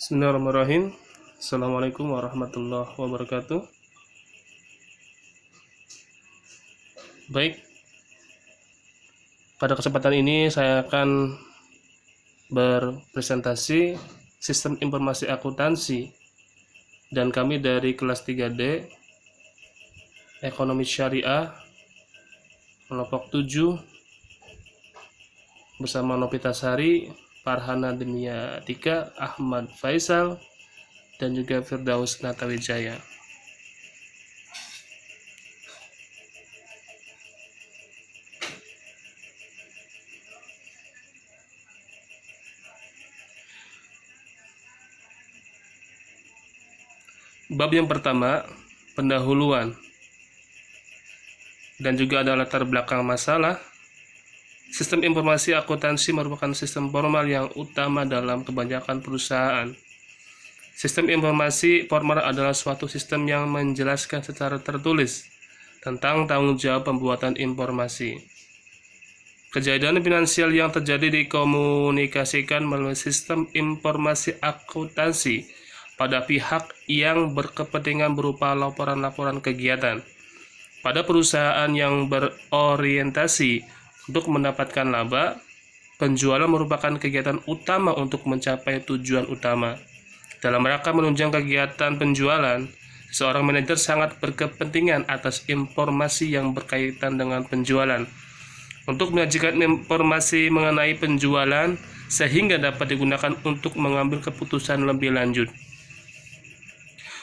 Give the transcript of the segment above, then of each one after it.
Bismillahirrahmanirrahim. Assalamualaikum warahmatullahi wabarakatuh. Baik, pada kesempatan ini saya akan berpresentasi sistem informasi akuntansi dan kami dari kelas 3D Ekonomi Syariah kelompok 7 bersama Novita Sari, Farhana Demiatika, Ahmad Faisal, dan juga Firdaus Natawijaya. Bab yang pertama, pendahuluan, dan juga ada latar belakang masalah. Sistem informasi akuntansi merupakan sistem formal yang utama dalam kebanyakan perusahaan. Sistem informasi formal adalah suatu sistem yang menjelaskan secara tertulis tentang tanggung jawab pembuatan informasi. Kejadian finansial yang terjadi dikomunikasikan melalui sistem informasi akuntansi pada pihak yang berkepentingan berupa laporan-laporan kegiatan. Pada perusahaan yang berorientasi untuk mendapatkan laba, penjualan merupakan kegiatan utama untuk mencapai tujuan utama. Dalam rangka menunjang kegiatan penjualan, seorang manajer sangat berkepentingan atas informasi yang berkaitan dengan penjualan. Untuk menyajikan informasi mengenai penjualan sehingga dapat digunakan untuk mengambil keputusan lebih lanjut.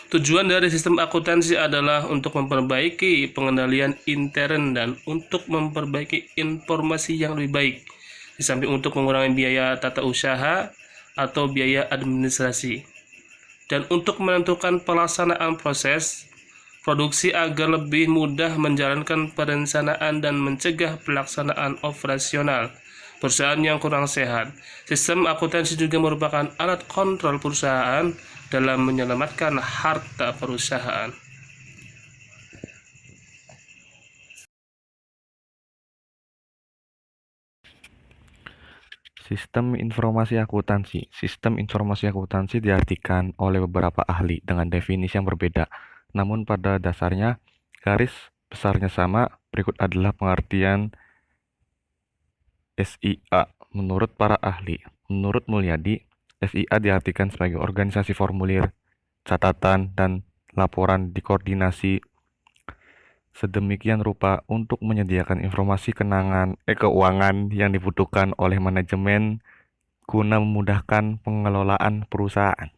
Tujuan dari sistem akuntansi adalah untuk memperbaiki pengendalian intern dan untuk memperbaiki informasi yang lebih baik, di samping untuk mengurangi biaya tata usaha atau biaya administrasi, dan untuk menentukan pelaksanaan proses produksi agar lebih mudah menjalankan perencanaan dan mencegah pelaksanaan operasional perusahaan yang kurang sehat. Sistem akuntansi juga merupakan alat kontrol perusahaan dalam menyelamatkan harta perusahaan. Sistem informasi akuntansi. Sistem informasi akuntansi diartikan oleh beberapa ahli dengan definisi yang berbeda. Namun pada dasarnya garis besarnya sama. Berikut adalah pengertian SIA menurut para ahli. Menurut Mulyadi, SIA diartikan sebagai organisasi formulir, catatan, dan laporan dikoordinasi sedemikian rupa untuk menyediakan informasi keuangan yang dibutuhkan oleh manajemen guna memudahkan pengelolaan perusahaan.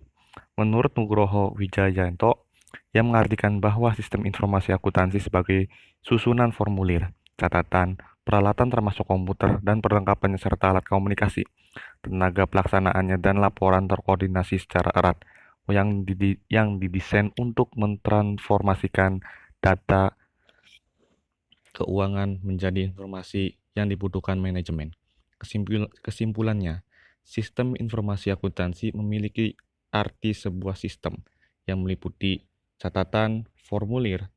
Menurut Nugroho Wijayanto, yang mengartikan bahwa sistem informasi akuntansi sebagai susunan formulir, catatan, peralatan termasuk komputer dan perlengkapannya serta alat komunikasi, tenaga pelaksanaannya dan laporan terkoordinasi secara erat yang didesain untuk mentransformasikan data keuangan menjadi informasi yang dibutuhkan manajemen. Kesimpulannya, sistem informasi akuntansi memiliki arti sebuah sistem yang meliputi catatan, formulir,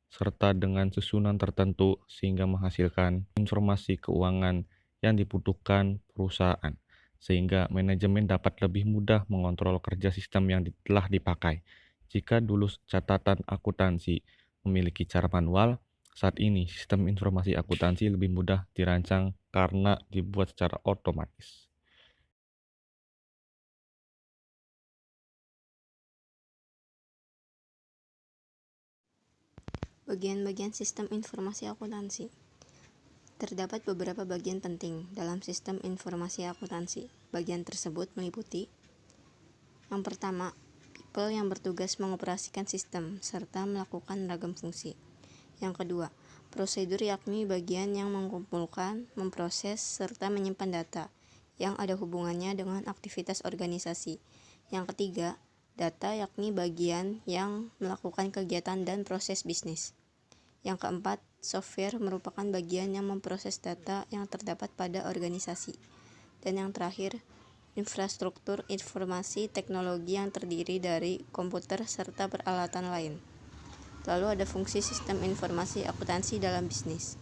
serta dengan susunan tertentu sehingga menghasilkan informasi keuangan yang dibutuhkan perusahaan, sehingga manajemen dapat lebih mudah mengontrol kerja sistem yang telah dipakai. Jika dulu catatan akuntansi memiliki cara manual, saat ini sistem informasi akuntansi lebih mudah dirancang karena dibuat secara otomatis. Bagian-bagian sistem informasi akuntansi. Terdapat beberapa bagian penting dalam sistem informasi akuntansi. Bagian tersebut meliputi: yang pertama, people yang bertugas mengoperasikan sistem serta melakukan ragam fungsi. Yang kedua, prosedur yakni bagian yang mengumpulkan, memproses, serta menyimpan data yang ada hubungannya dengan aktivitas organisasi. Yang ketiga, data yakni bagian yang melakukan kegiatan dan proses bisnis. Yang keempat, software merupakan bagian yang memproses data yang terdapat pada organisasi. Dan yang terakhir, infrastruktur informasi teknologi yang terdiri dari komputer serta peralatan lain. Lalu ada fungsi sistem informasi akuntansi dalam bisnis.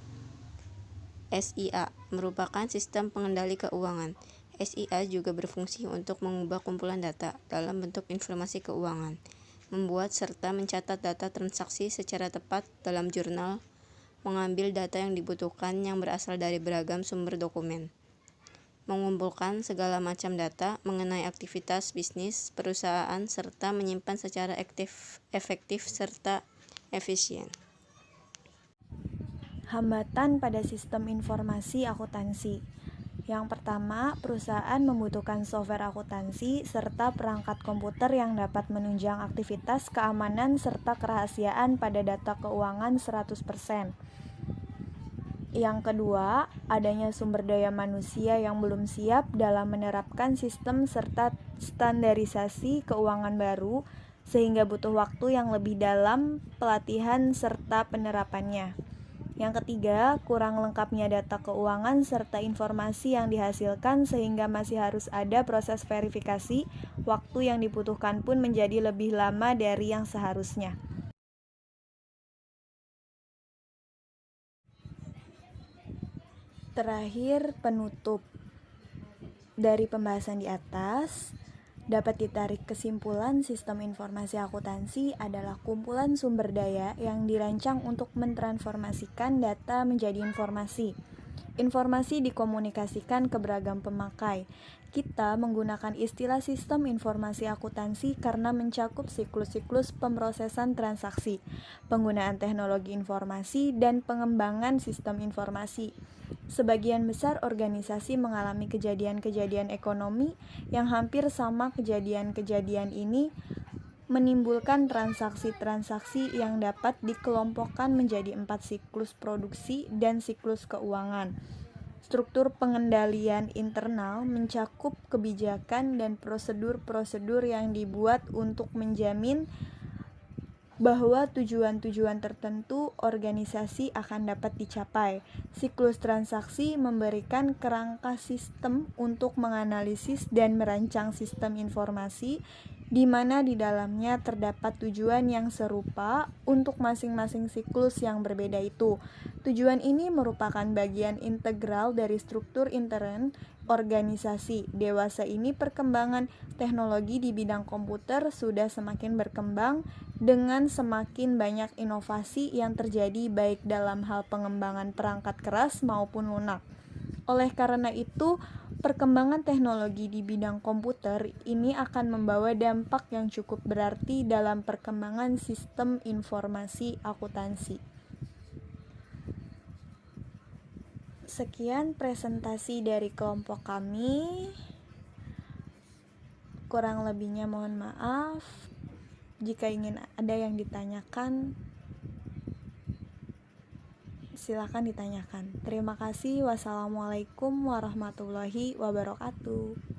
SIA merupakan sistem pengendali keuangan. SIA juga berfungsi untuk mengubah kumpulan data dalam bentuk informasi keuangan, membuat serta mencatat data transaksi secara tepat dalam jurnal, mengambil data yang dibutuhkan yang berasal dari beragam sumber dokumen, mengumpulkan segala macam data mengenai aktivitas bisnis perusahaan serta menyimpan secara efektif serta efisien. Hambatan pada sistem informasi akuntansi. Yang pertama, perusahaan membutuhkan software akuntansi serta perangkat komputer yang dapat menunjang aktivitas keamanan serta kerahasiaan pada data keuangan 100%. Yang kedua, adanya sumber daya manusia yang belum siap dalam menerapkan sistem serta standarisasi keuangan baru, sehingga butuh waktu yang lebih dalam pelatihan serta penerapannya. Yang ketiga, kurang lengkapnya data keuangan serta informasi yang dihasilkan sehingga masih harus ada proses verifikasi, waktu yang dibutuhkan pun menjadi lebih lama dari yang seharusnya. Terakhir, penutup. Dari pembahasan di atas, dapat ditarik kesimpulan sistem informasi akuntansi adalah kumpulan sumber daya yang dirancang untuk mentransformasikan data menjadi informasi. Informasi dikomunikasikan ke beragam pemakai. Kita menggunakan istilah sistem informasi akuntansi karena mencakup siklus-siklus pemrosesan transaksi, penggunaan teknologi informasi, dan pengembangan sistem informasi. Sebagian besar organisasi mengalami kejadian-kejadian ekonomi yang hampir sama. Kejadian-kejadian ini menimbulkan transaksi-transaksi yang dapat dikelompokkan menjadi 4 siklus produksi dan siklus keuangan. Struktur pengendalian internal mencakup kebijakan dan prosedur-prosedur yang dibuat untuk menjamin bahwa tujuan-tujuan tertentu organisasi akan dapat dicapai. Siklus transaksi memberikan kerangka sistem untuk menganalisis dan merancang sistem informasi, di mana di dalamnya terdapat tujuan yang serupa untuk masing-masing siklus yang berbeda itu. Tujuan ini merupakan bagian integral dari struktur intern organisasi. Dewasa ini perkembangan teknologi di bidang komputer sudah semakin berkembang dengan semakin banyak inovasi yang terjadi baik dalam hal pengembangan perangkat keras maupun lunak. Oleh karena itu, perkembangan teknologi di bidang komputer ini akan membawa dampak yang cukup berarti dalam perkembangan sistem informasi akuntansi. Sekian presentasi dari kelompok kami. Kurang lebihnya mohon maaf. Jika ingin ada yang ditanyakan, silakan ditanyakan. Terima kasih. Wassalamualaikum warahmatullahi wabarakatuh.